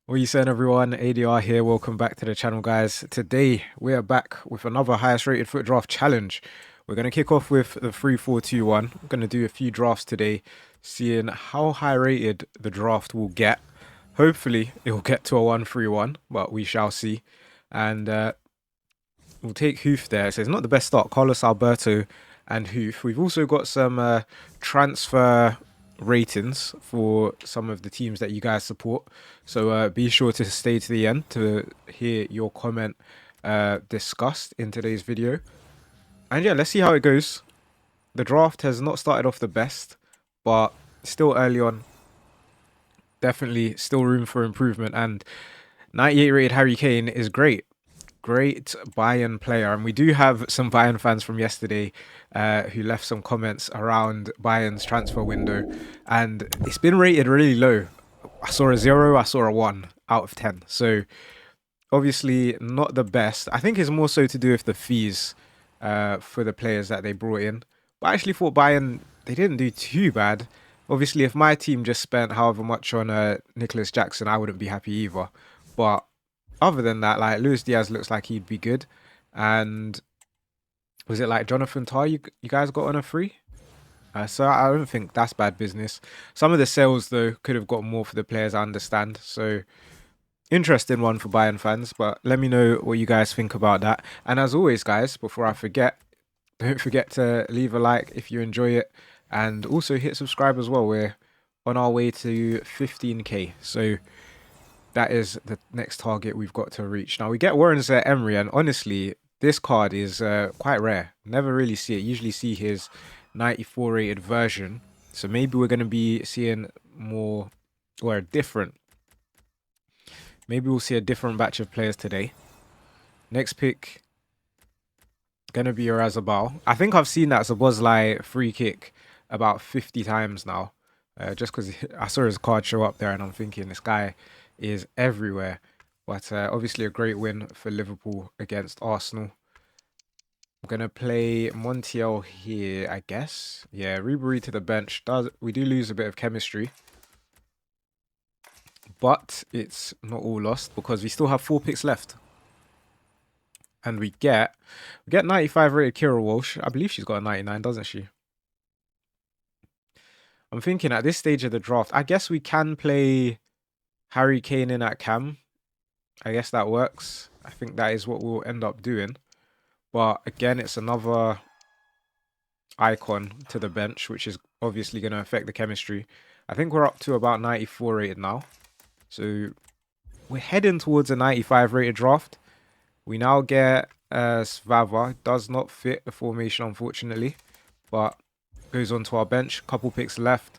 What are you saying, everyone? ADR here. Welcome back to the channel, guys. Today we are back with another highest rated FUT Draft challenge. We're going to kick off with the 3-4-2-1. We're going to do a few drafts today, seeing how high rated the draft will get. Hopefully it will get to a 1-3-1, but we shall see. And we'll take Hoof there. So it's not the best start. Carlos Alberto and Hoof. We've also got some transfer ratings for some of the teams that you guys support. So be sure to stay to the end to hear your comment discussed in today's video. And yeah, let's see how it goes. The draft has not started off the best, but still early on. Definitely still room for improvement. And 98 rated Harry Kane is great. Great Bayern player. And we do have some Bayern fans from yesterday who left some comments around Bayern's transfer window. And it's been rated really low. I saw a 0, I saw a 1 out of 10. So obviously not the best. I think it's more so to do with the fees for the players that they brought in. But I actually thought Bayern, they didn't do too bad. Obviously, if my team just spent however much on Nicholas Jackson, I wouldn't be happy either. But other than that, like Luis Diaz looks like he'd be good. And was it like Jonathan Tah you guys got on a free? So I don't think that's bad business. Some of the sales though could have got more for the players, I understand. So interesting one for Bayern fans, but let me know what you guys think about that. And as always, guys, before I forget, don't forget to leave a like if you enjoy it, and also hit subscribe as well. We're on our way to 15k, so that is the next target we've got to reach. Now we get Warren Emery, and honestly, this card is quite rare. Never really see it. Usually see his 94 rated version. So maybe we're going to be seeing more or different. Maybe we'll see a different batch of players today. Next pick, going to be Razabal. I think I've seen that Szoboszlai free kick about 50 times now. Just because I saw his card show up there and I'm thinking this guy is everywhere. But obviously a great win for Liverpool against Arsenal. I'm going to play Montiel here, I guess. Yeah, Ribery to the bench. We do lose a bit of chemistry. But it's not all lost because we still have 4 picks left. And we get 95 rated Kira Walsh. I believe she's got a 99, doesn't she? I'm thinking at this stage of the draft, I guess we can play Harry Kane in at cam. I guess that works. I think that is what we'll end up doing. But again, it's another icon to the bench, which is obviously going to affect the chemistry. I think we're up to about 94 rated now. So we're heading towards a 95 rated draft. We now get Svava. Does not fit the formation, unfortunately. But goes onto our bench. Couple picks left.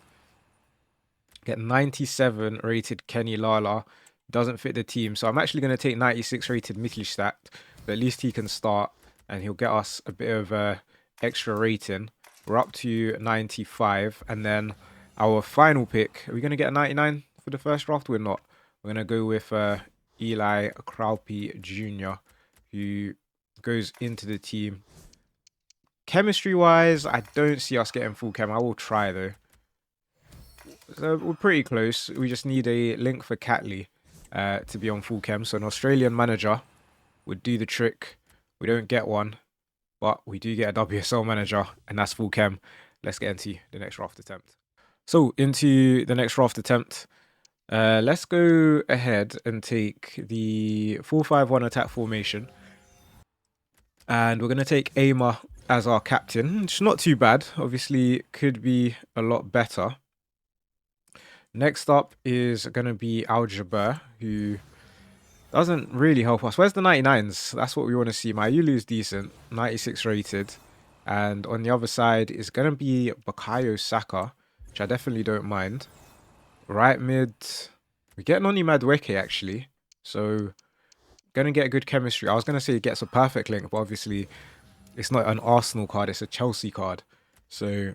Get 97 rated Kenny Lala. Doesn't fit the team. So I'm actually going to take 96 rated Mikkelstadt. But at least he can start. And he'll get us a bit of extra rating. We're up to 95. And then our final pick. Are we going to get a 99 for the first draft? We're not. We're going to go with Eli Kraupe Jr., who goes into the team. Chemistry-wise, I don't see us getting full chem. I will try, though. So we're pretty close. We just need a link for Catley to be on full chem. So an Australian manager would do the trick. We don't get one, but we do get a WSL manager, and that's full chem. Let's get into the next draft attempt. So into the next draft attempt. Let's go ahead and take the 4-5-1 attack formation. And we're going to take Aimer as our captain. It's not too bad. Obviously, could be a lot better. Next up is going to be Algebra, who doesn't really help us. Where's the 99s? That's what we want to see. Mayulu's decent, 96 rated. And on the other side is going to be Bukayo Saka, which I definitely don't mind. Right mid, we get Noni Madueke actually. So, gonna get good chemistry. I was gonna say it gets a perfect link, but obviously it's not an Arsenal card, it's a Chelsea card. So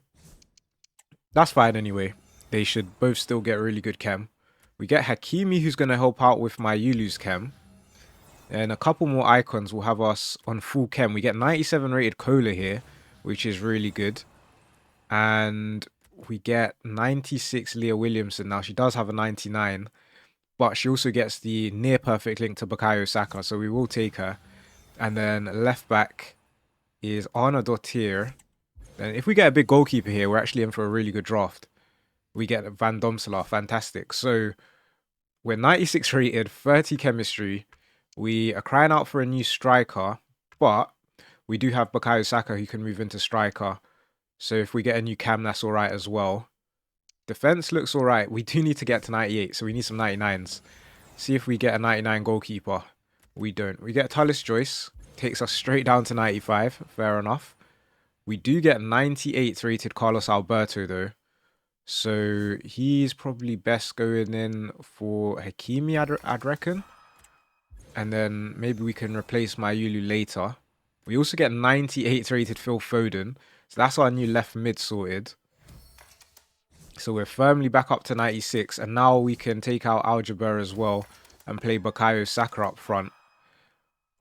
that's fine anyway. They should both still get really good chem. We get Hakimi, who's gonna help out with my Yulu's chem. And a couple more icons will have us on full chem. We get 97 rated Cola here, which is really good. And we get 96 Leah Williamson. Now, she does have a 99. but she also gets the near perfect link to Bukayo Saka, so we will take her. And then left back is adr.business.enquiries. And if we get a big goalkeeper here, we're actually in for a really good draft. We get Van Domselaar, fantastic. So we're 96 rated, 30 chemistry. We are crying out for a new striker, but we do have Bukayo Saka who can move into striker. So if we get a new cam, that's all right as well. Defense looks all right. We do need to get to 98, so we need some 99s. See if we get a 99 goalkeeper. We don't. We get Tullis Joyce. Takes us straight down to 95. Fair enough. We do get 98 rated Carlos Alberto, though. So he's probably best going in for Hakimi, I'd reckon. And then maybe we can replace Mayulu later. We also get 98 rated Phil Foden. So that's our new left mid sorted. So we're firmly back up to 96. And now we can take out Aljaber as well and play Bukayo Saka up front.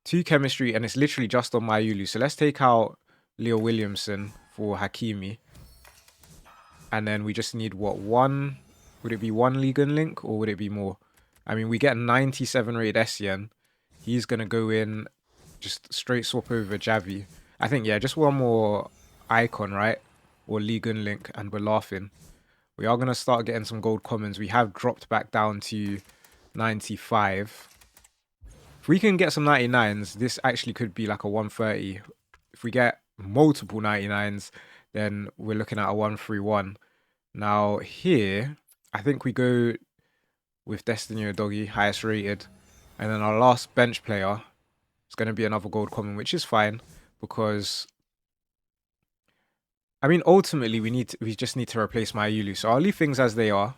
2 chemistry, and it's literally just on Mayulu. So let's take out Leo Williamson for Hakimi. And then we just need, what, one? Would it be one Ligue 1 link or would it be more? I mean, we get 97 rated Essien. He's going to go in, just straight swap over Javi. I think, yeah, just one more icon, right? Or Ligue 1 link, and we're laughing. We are going to start getting some gold commons. We have dropped back down to 95. If we can get some 99s, this actually could be like a 130. If we get multiple 99s, then we're looking at a 131. Now here, I think we go with Destiny Doggy, highest rated. And then our last bench player is going to be another gold common, which is fine. Because, I mean, ultimately, we just need to replace Mayulu. So I'll leave things as they are.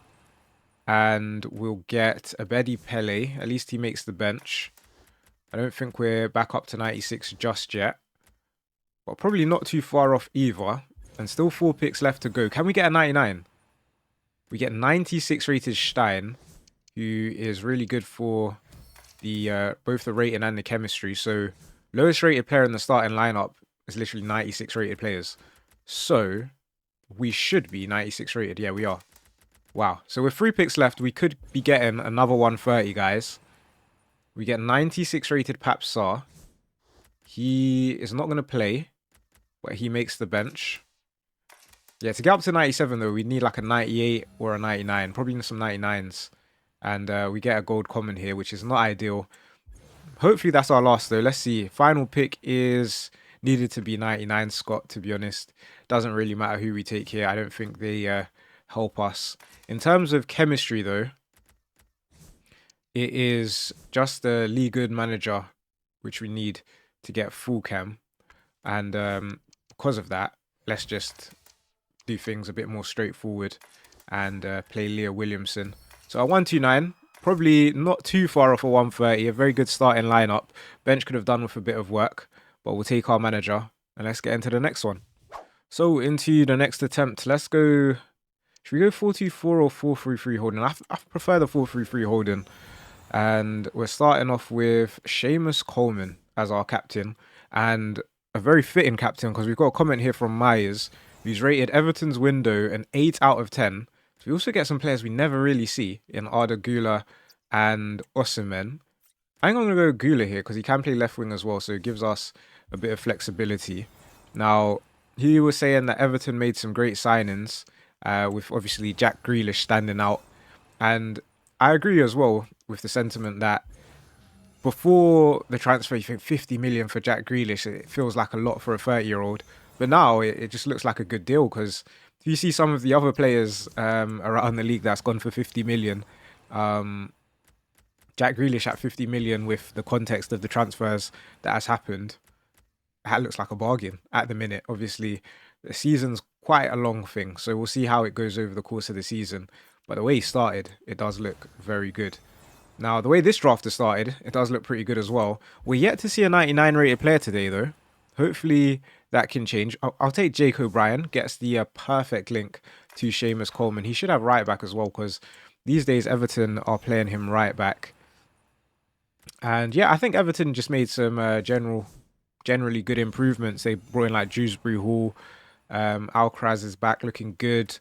And we'll get Abedi Pele. At least he makes the bench. I don't think we're back up to 96 just yet. But probably not too far off either. And still 4 picks left to go. Can we get a 99? We get 96 rated Stein, who is really good for the both the rating and the chemistry. So lowest rated player in the starting lineup is literally 96 rated players. So we should be 96 rated. Yeah, we are. Wow. So with 3 picks left, we could be getting another 130, guys. We get 96 rated Pap Sarr. He is not going to play, but he makes the bench. Yeah, to get up to 97, though, we need like a 98 or a 99. Probably some 99s. And we get a gold common here, which is not ideal. Hopefully that's our last, though. Let's see. Final pick is needed to be 99, Scott, to be honest. Doesn't really matter who we take here. I don't think they help us. In terms of chemistry, though, it is just the League Good manager, which we need to get full chem. And because of that, let's just do things a bit more straightforward and play Leo Williamson. So a 129, probably not too far off a 130, a very good starting lineup. Bench could have done with a bit of work, but we'll take our manager and let's get into the next one. So into the next attempt, let's go. Should we go 4-2-4 or 4-3-3 holding? I prefer the 4-3-3 holding. And we're starting off with Seamus Coleman as our captain, and a very fitting captain because we've got a comment here from Myers, who's rated Everton's window an 8 out of 10. So we also get some players we never really see in Arda Güler and Osimhen. I think I'm going to go Güler here because he can play left wing as well, so it gives us a bit of flexibility. Now, he was saying that Everton made some great signings, with obviously Jack Grealish standing out. And I agree as well with the sentiment that before the transfer, you think 50 million for Jack Grealish, it feels like a lot for a 30-year-old. But now it just looks like a good deal because if you see some of the other players around the league that's gone for 50 million, Jack Grealish at 50 million with the context of the transfers that has happened, that looks like a bargain at the minute. Obviously, the season's quite a long thing, so we'll see how it goes over the course of the season. But the way he started, it does look very good. Now, the way this draft has started, it does look pretty good as well. We're yet to see a 99 rated player today, though. Hopefully that can change. I'll take Jake O'Brien. Gets the perfect link to Seamus Coleman. He should have right back as well because these days Everton are playing him right back. And yeah, I think Everton just made some generally good improvements. They brought in like Dewsbury Hall. Alcaraz is back looking good.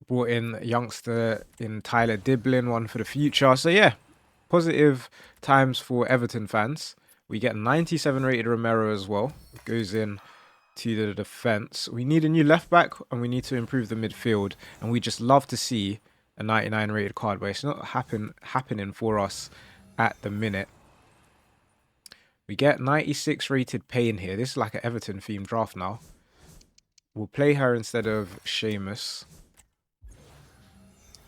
Brought in a youngster in Tyler Diblin, one for the future. So yeah, positive times for Everton fans. We get 97 rated Romero as well. Goes in to the defense. We need a new left back and we need to improve the midfield. And we just love to see a 99 rated card, but it's not happening for us at the minute. We get 96 rated Payne here. This is like an Everton themed draft now. We'll play her instead of Seamus.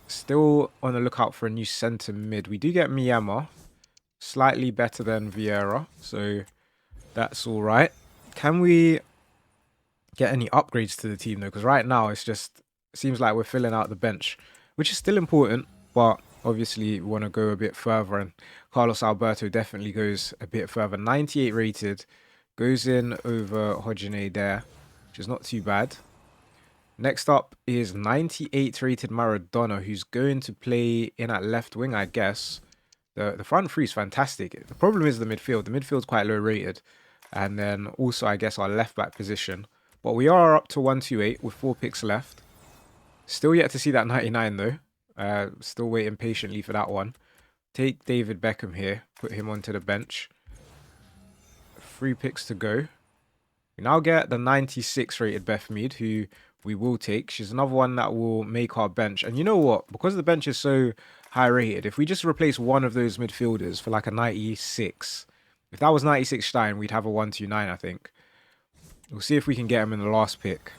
Still on the lookout for a new centre mid. We do get Miyama. Slightly better than Vieira. So that's all right. Can we get any upgrades to the team though? Because right now it's just seems like we're filling out the bench, which is still important. But obviously we want to go a bit further. And Carlos Alberto definitely goes a bit further. 98 rated. Goes in over Hodgine there, which is not too bad. Next up is 98 rated Maradona, who's going to play in at left wing, I guess. The front three is fantastic. The problem is the midfield. The midfield's quite low rated. And then also, I guess, our left back position. But we are up to 128 with 4 picks left. Still yet to see that 99 though. Still waiting patiently for that one. Take David Beckham here. Put him onto the bench. 3 picks to go. We now get the 96 rated Beth Mead, who we will take. She's another one that will make our bench. And you know what? Because the bench is so high rated, if we just replace one of those midfielders for like a 96, if that was 96 Stein, we'd have a 129, I think. We'll see if we can get him in the last pick.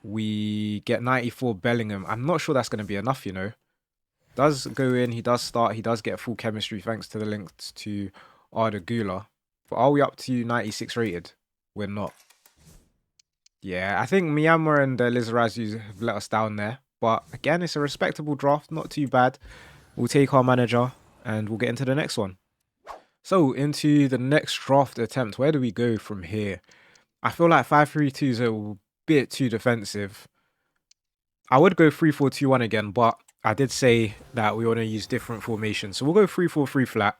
We get 94 Bellingham. I'm not sure that's going to be enough, you know. Does go in, he does start, he does get full chemistry thanks to the links to Arda Güler. But are we up to 96 rated? We're not. Yeah, I think Myanmar and Lizarazu have let us down there. But again, it's a respectable draft, not too bad. We'll take our manager and we'll get into the next one. So, into the next draft attempt. Where do we go from here? I feel like 5-3-2 is a bit too defensive. I would go 3-4-2-1 again, but I did say that we want to use different formations. So we'll go 3-4-3 flat.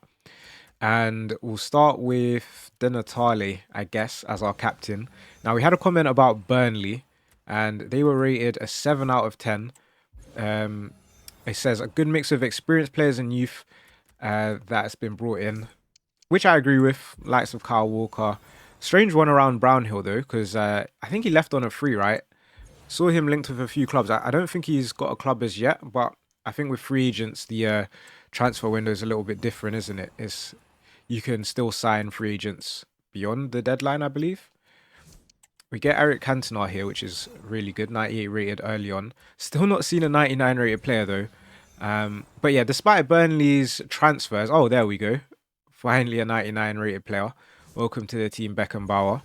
And we'll start with De Natale, I guess, as our captain. Now, we had a comment about Burnley, and they were rated a 7 out of 10. It says a good mix of experienced players and youth that's been brought in, which I agree with. Likes of Kyle Walker. Strange one around Brownhill, though, because I think he left on a free, right? Saw him linked with a few clubs. I don't think he's got a club as yet, but I think with free agents, the transfer window is a little bit different, isn't it? You can still sign free agents beyond the deadline, I believe. We get Eric Cantona here, which is really good. 98 rated early on. Still not seen a 99 rated player, though. But yeah, despite Burnley's transfers... Oh, there we go. Finally a 99 rated player. Welcome to the team, Beckenbauer.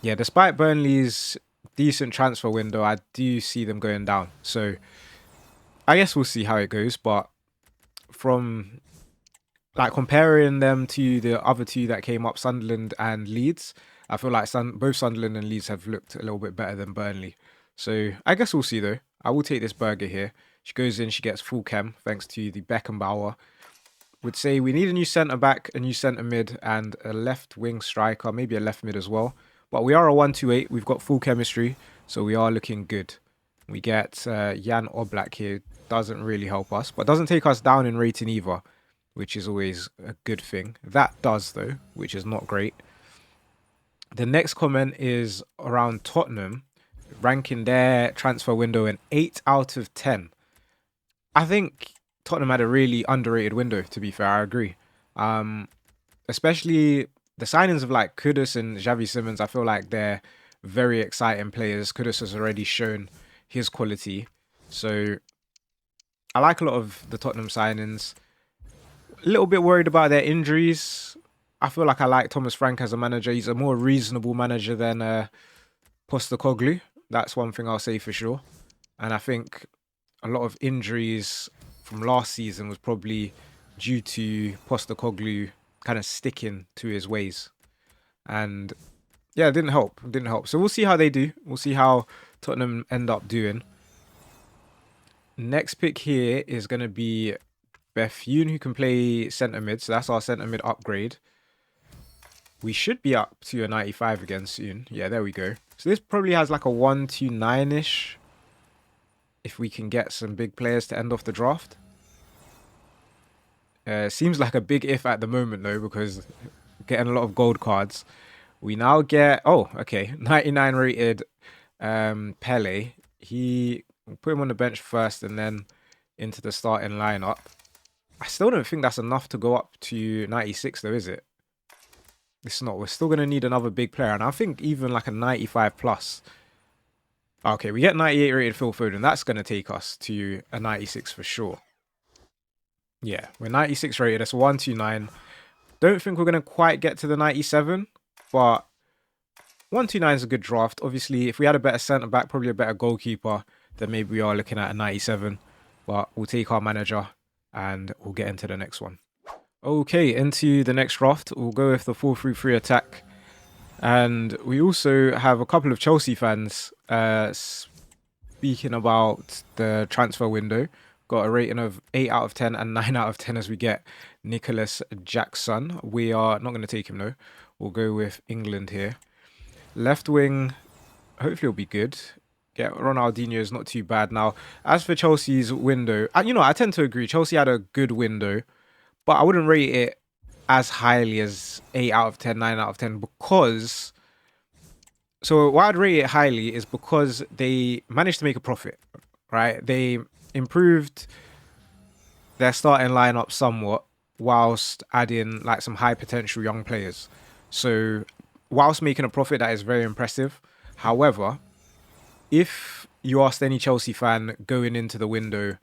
Yeah, despite Burnley's decent transfer window, I do see them going down. So I guess we'll see how it goes. But from... like comparing them to the other two that came up, Sunderland and Leeds, I feel like both Sunderland and Leeds have looked a little bit better than Burnley. So I guess we'll see though. I will take this burger here. She goes in, she gets full chem thanks to the Beckenbauer. Would say we need a new centre back, a new centre mid, and a left wing striker, maybe a left mid as well. But we are a 1-2-8. We've got full chemistry, so we are looking good. We get Jan Oblak here. Doesn't really help us, but doesn't take us down in rating either, which is always a good thing. That does, though, which is not great. The next comment is around Tottenham, ranking their transfer window an 8 out of 10. I think Tottenham had a really underrated window, to be fair. I agree. Especially the signings of like Kudus and Xavi Simons, I feel like they're very exciting players. Kudus has already shown his quality. So I like a lot of the Tottenham signings. A little bit worried about their injuries. I feel like I like Thomas Frank as a manager. He's a more reasonable manager than Postecoglou. That's one thing I'll say for sure. And I think a lot of injuries from last season was probably due to Postecoglou kind of sticking to his ways. And yeah, it didn't help. It didn't help. So we'll see how they do. We'll see how Tottenham end up doing. Next pick here is going to be Bethune, who can play centre mid. So that's our centre mid upgrade. We should be up to a 95 again soon. Yeah, there we go. So this probably has like a 129-ish if we can get some big players to end off the draft. Seems like a big if at the moment though, because getting a lot of gold cards. We now get, oh, okay, 99 rated Pele. We'll put him on the bench first and then into the starting lineup. I still don't think that's enough to go up to 96 though, is it? It's not. We're still going to need another big player. And I think even like a 95 plus. Okay, we get 98 rated Phil Foden. That's going to take us to a 96 for sure. Yeah, we're 96 rated. That's 129. Don't think we're going to quite get to the 97, but 129 is a good draft. Obviously, if we had a better centre back, probably a better goalkeeper, then maybe we are looking at a 97. But we'll take our manager and we'll get into the next one. Okay, into the next draft. We'll go with the 4-3-3 attack. And we also have a couple of Chelsea fans speaking about the transfer window. Got a rating of 8 out of 10 and 9 out of 10 as we get Nicholas Jackson. We are not going to take him though. We'll go with England here. Left wing, hopefully it'll be good. Get Ronaldinho is not too bad. Now, as for Chelsea's window, I tend to agree. Chelsea had a good window, but I wouldn't rate it as highly as 8 out of 10, 9 out of 10 because... So why I'd rate it highly is because they managed to make a profit, right? They improved their starting lineup somewhat whilst adding like some high potential young players. So whilst making a profit, that is very impressive. However, if you asked any Chelsea fan going into the window,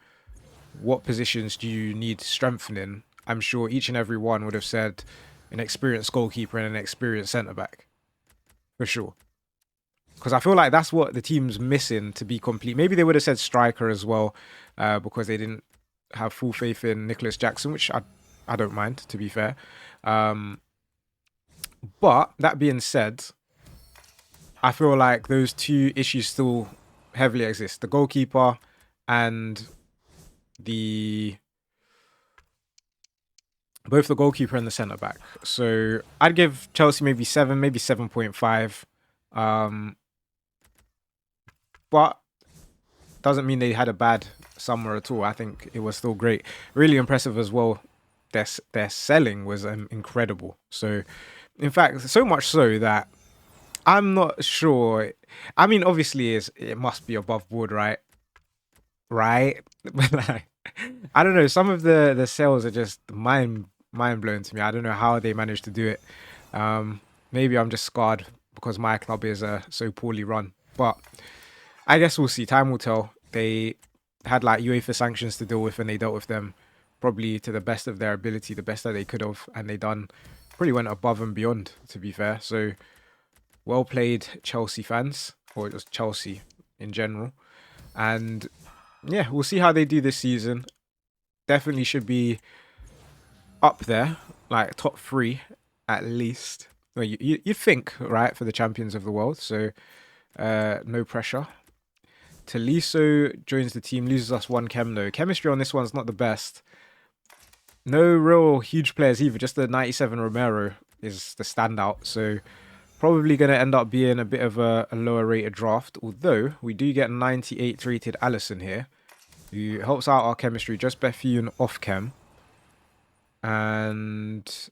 what positions do you need strengthening? I'm sure each and every one would have said an experienced goalkeeper and an experienced centre-back. For sure. Because I feel like that's what the team's missing to be complete. Maybe they would have said striker as well, because they didn't have full faith in Nicholas Jackson, which I don't mind, to be fair. But that being said, I feel like those two issues still heavily exist. The goalkeeper and both the goalkeeper and the centre-back. So I'd give Chelsea maybe 7, maybe 7.5. But doesn't mean they had a bad summer at all. I think it was still great. Really impressive as well. Their selling was incredible. So, in fact, so much so that I'm not sure. I mean, obviously, it must be above board, right? Right? But like, I don't know. Some of the sales are just mind blowing to me. I don't know how they managed to do it. Maybe I'm just scarred because my club is so poorly run. But I guess we'll see. Time will tell. They had like UEFA sanctions to deal with, and they dealt with them probably to the best of their ability, the best that they could have, and they pretty went above and beyond, to be fair. So well played, Chelsea fans, or just Chelsea in general. And yeah, we'll see how they do this season. Definitely should be up there, like top 3 at least. Well, you'd think, right, for the champions of the world. So no pressure. Tolisso joins the team, loses us 1 chem though. Chemistry on this one's not the best. No real huge players either. Just the 97 Romero is the standout. So probably going to end up being a bit of a lower rated draft. Although we do get 98 rated Allison here, who helps out our chemistry. Just Bethune off chem. And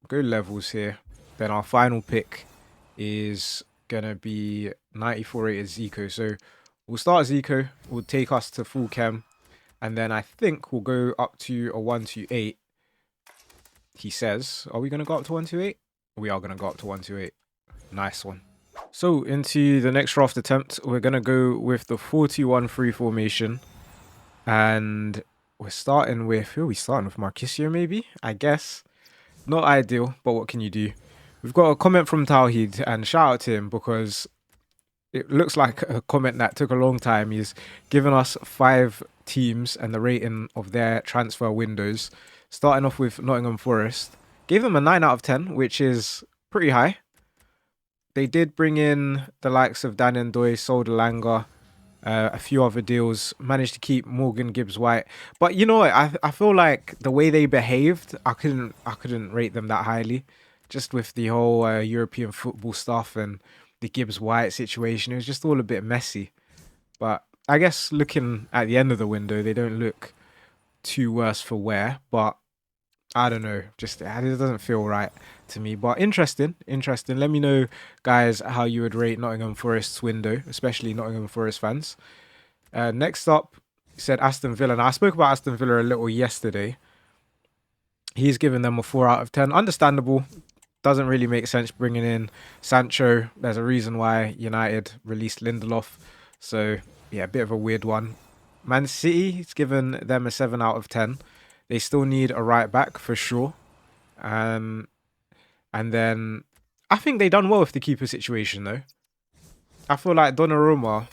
go levels here. Then our final pick is going to be 94 rated Zico. So we'll start Zico. We'll take us to full chem. And then I think we'll go up to a 128. He says, are we going to go up to 128? We are going to go up to 128. Nice one. So into the next draft attempt, we're going to go with the 4-2-1-3 formation. And we're starting with, who are we starting with? Marquisio maybe? I guess. Not ideal, but what can you do? We've got a comment from Tawhid, and shout out to him because it looks like a comment that took a long time. He's given us 5 teams and the rating of their transfer windows. Starting off with Nottingham Forest. Gave them a 9 out of 10, which is pretty high. They did bring in the likes of Dan Ndoye, Soldelanga, a few other deals. Managed to keep Morgan Gibbs-White. But you know what? I feel like the way they behaved, I couldn't rate them that highly. Just with the whole European football stuff and the Gibbs-White situation. It was just all a bit messy. But I guess looking at the end of the window, they don't look too worse for wear, but I don't know. Just it doesn't feel right to me. But interesting, interesting. Let me know, guys, how you would rate Nottingham Forest's window, especially Nottingham Forest fans. Next up, said Aston Villa. Now, I spoke about Aston Villa a little yesterday. He's given them a 4 out of 10. Understandable. Doesn't really make sense bringing in Sancho. There's a reason why United released Lindelof. So, yeah, a bit of a weird one. Man City, he's given them a 7 out of 10. They still need a right back for sure. And then I think they done well with the keeper situation though. I feel like Donnarumma,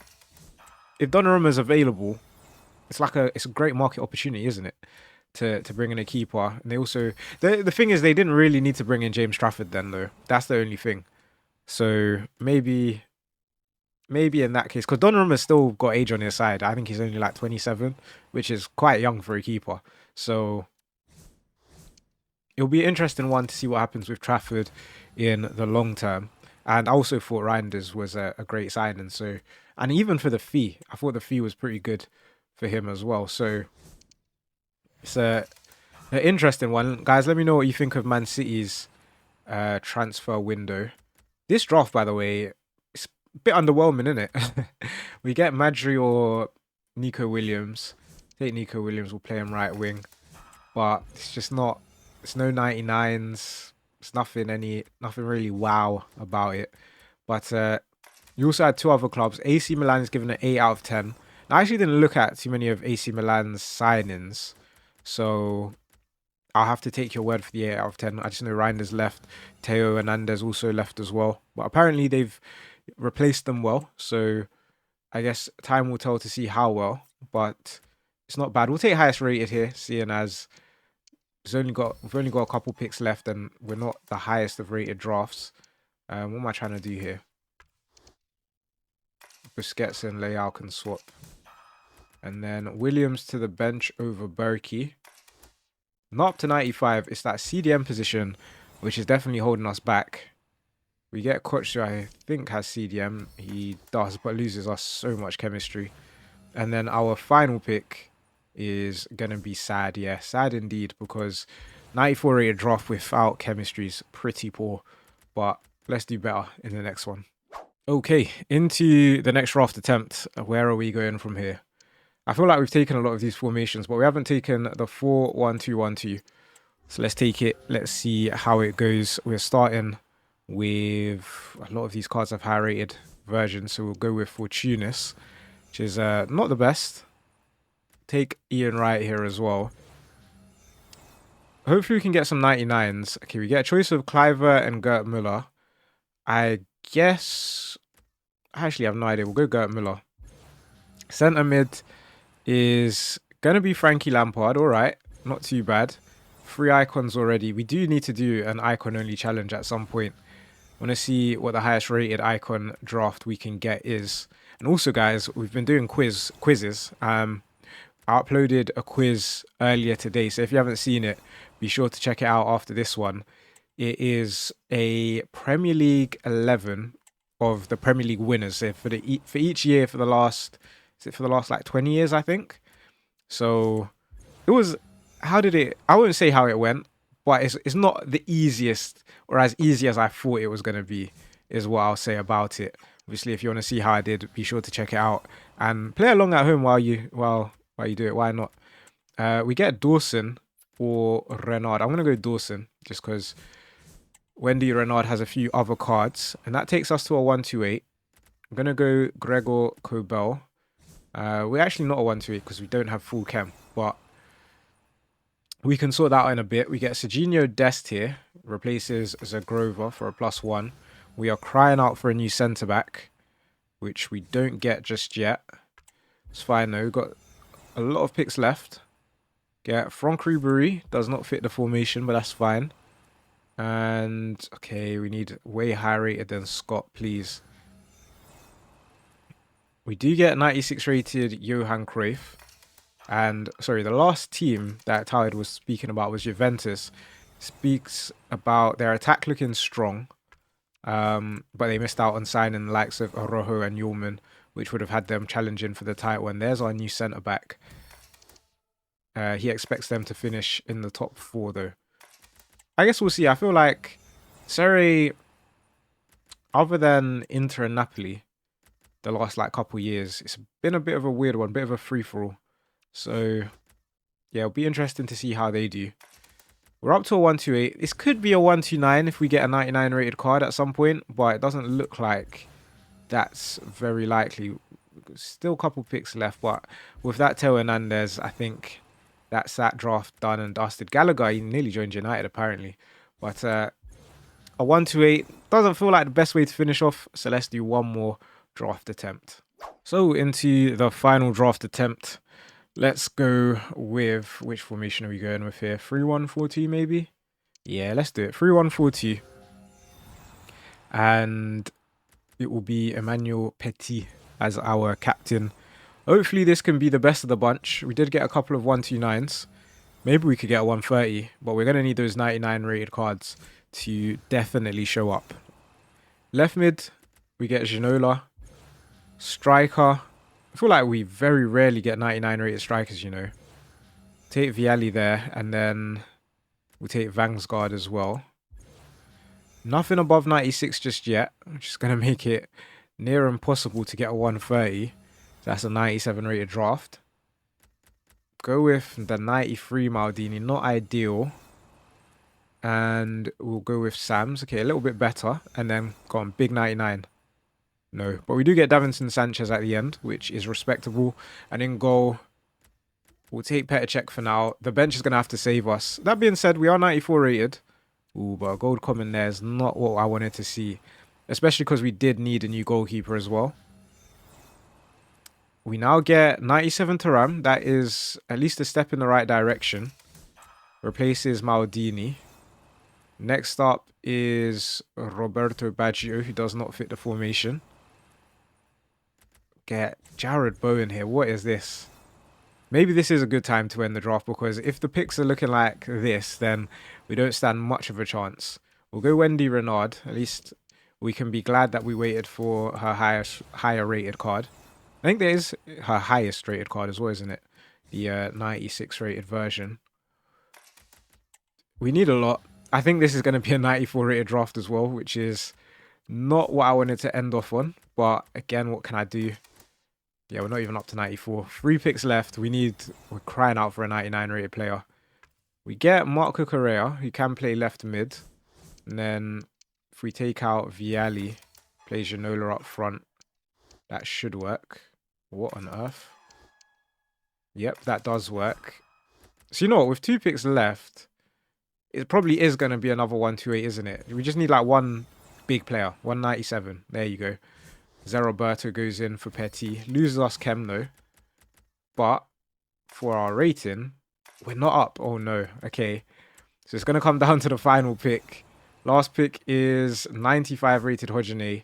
if Donnarumma's available, it's a great market opportunity, isn't it? To bring in a keeper. And they also the thing is they didn't really need to bring in James Trafford then though. That's the only thing. So maybe in that case, because Donnarumma's still got age on his side. I think he's only like 27, which is quite young for a keeper. So it'll be an interesting one to see what happens with Trafford in the long term. And I also thought Reinders was a great signing. So, and even for the fee, I thought the fee was pretty good for him as well. So it's an interesting one. Guys, let me know what you think of Man City's transfer window. This draft, by the way, it's a bit underwhelming, isn't it? We get Madri or Nico Williams. I think Nico Williams will play him right wing. But it's just not, it's no 99s. It's nothing really wow about it. But you also had 2 other clubs. AC Milan is given an 8 out of 10. Now, I actually didn't look at too many of AC Milan's signings. So I'll have to take your word for the 8 out of 10. I just know Reinders left. Theo Hernandez also left as well. But apparently they've replaced them well. So I guess time will tell to see how well. But it's not bad. We'll take highest rated here, seeing as we've only got a couple picks left and we're not the highest of rated drafts. What am I trying to do here? Busquets and Leao can swap. And then Williams to the bench over Berkey. Not up to 95. It's that CDM position, which is definitely holding us back. We get Koch, who I think has CDM. He does, but loses us so much chemistry. And then our final pick is going to be sad. Yeah, sad indeed, because 94 rated draft without chemistry is pretty poor. But let's do better in the next one. Okay, into the next draft attempt. Where are we going from here? I feel like we've taken a lot of these formations, but we haven't taken the 4-1-2-1-2. So let's take it. Let's see how it goes. We're starting with a lot of these cards have high rated versions. So we'll go with Fortunis, which is not the best. Take Ian Wright here as well. Hopefully we can get some 99s. Okay, we get a choice of Cliver and Gert Müller. I guess I actually have no idea. We'll go Gert Müller. Centre mid is going to be Frankie Lampard. All right, not too bad. 3 icons already. We do need to do an icon only challenge at some point. I want to see what the highest rated icon draft we can get is. And also, guys, we've been doing quizzes. I uploaded a quiz earlier today, so if you haven't seen it, be sure to check it out after this one. It is a Premier League 11 of the Premier League winners. So for each year for the last like 20 years, I think. So it was, I wouldn't say how it went, but it's not the easiest or as easy as I thought it was going to be, is what I'll say about it. Obviously, if you want to see how I did, be sure to check it out and play along at home while you do it. Why not? We get Dawson or Renard. I'm going to go Dawson just because Wendy Renard has a few other cards. And that takes us to a 128. I'm going to go Gregor Kobel. We're actually not a 128 because we don't have full chem. But we can sort that out in a bit. We get Serginho Dest here. Replaces Zagrova for a +1. We are crying out for a new centre-back, which we don't get just yet. It's fine though. We've got a lot of picks left. Get Franck Ribéry. Does not fit the formation, but that's fine. And, okay, we need way higher rated than Scott, please. We do get 96 rated Johan Cruyff. And, sorry, the last team that Tide was speaking about was Juventus. Speaks about their attack looking strong. But they missed out on signing the likes of Arojo and Yulman, which would have had them challenging for the title. And there's our new centre back. He expects them to finish in the top 4 though. I guess we'll see. I feel like Serie, other than Inter and Napoli, the last like couple years, it's been a bit of a weird one, bit of a free-for-all. So yeah, it'll be interesting to see how they do. We're up to a 128. This could be a 129 if we get a 99 rated card at some point, but it doesn't look like that's very likely. Still a couple picks left, but with that Teo Hernandez, I think that's that draft done and dusted. Gallagher, he nearly joined United apparently. But a 128 doesn't feel like the best way to finish off, so let's do one more draft attempt. So into the final draft attempt. Let's go with, which formation are we going with here? 3-1-4-2 maybe? Yeah, let's do it. 3-1-4-2. And it will be Emmanuel Petit as our captain. Hopefully this can be the best of the bunch. We did get a couple of 129s. Maybe we could get a 130, but we're going to need those 99 rated cards to definitely show up. Left mid, we get Ginola. Striker. I feel like we very rarely get 99 rated strikers, you know. Take Vialli there, and then we'll take Vangsgaard as well. Nothing above 96 just yet, which is going to make it near impossible to get a 130. That's a 97 rated draft. Go with the 93 Maldini, not ideal. And we'll go with Sam's. Okay, a little bit better. And then go on, big 99. No, but we do get Davinson Sanchez at the end, which is respectable. And in goal, we'll take Petr Cech for now. The bench is going to have to save us. That being said, we are 94 rated. Ooh, but a gold common there is not what I wanted to see. Especially because we did need a new goalkeeper as well. We now get 97 Thuram. That is at least a step in the right direction. Replaces Maldini. Next up is Roberto Baggio, who does not fit the formation. Get Jared Bowen here. What is this? Maybe this is a good time to end the draft, because if the picks are looking like this, then we don't stand much of a chance. We'll go Wendy Renard. At least we can be glad that we waited for her higher rated card. I think there is her highest rated card as well, isn't it? The 96 rated version. We need a lot. I think this is going to be a 94 rated draft as well, which is not what I wanted to end off on. But again, what can I do? Yeah, we're not even up to 94. 3 picks left. We're crying out for a 99 rated player. We get Marco Correa, who can play left mid. And then if we take out Vialli, play Ginola up front, that should work. What on earth? Yep, that does work. So you know what? With 2 picks left, it probably is going to be another 128, isn't it? We just need like one big player. 197. There you go. Zé Roberto goes in for Petit. Loses us Chem though. But for our rating, we're not up. Oh no. Okay. So it's going to come down to the final pick. Last pick is 95 rated Hodgene,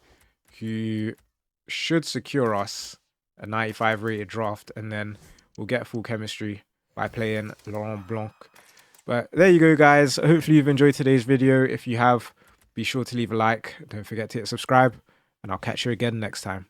who should secure us a 95 rated draft. And then we'll get full chemistry by playing Laurent Blanc. But there you go, guys. Hopefully you've enjoyed today's video. If you have, be sure to leave a like. Don't forget to hit subscribe. And I'll catch you again next time.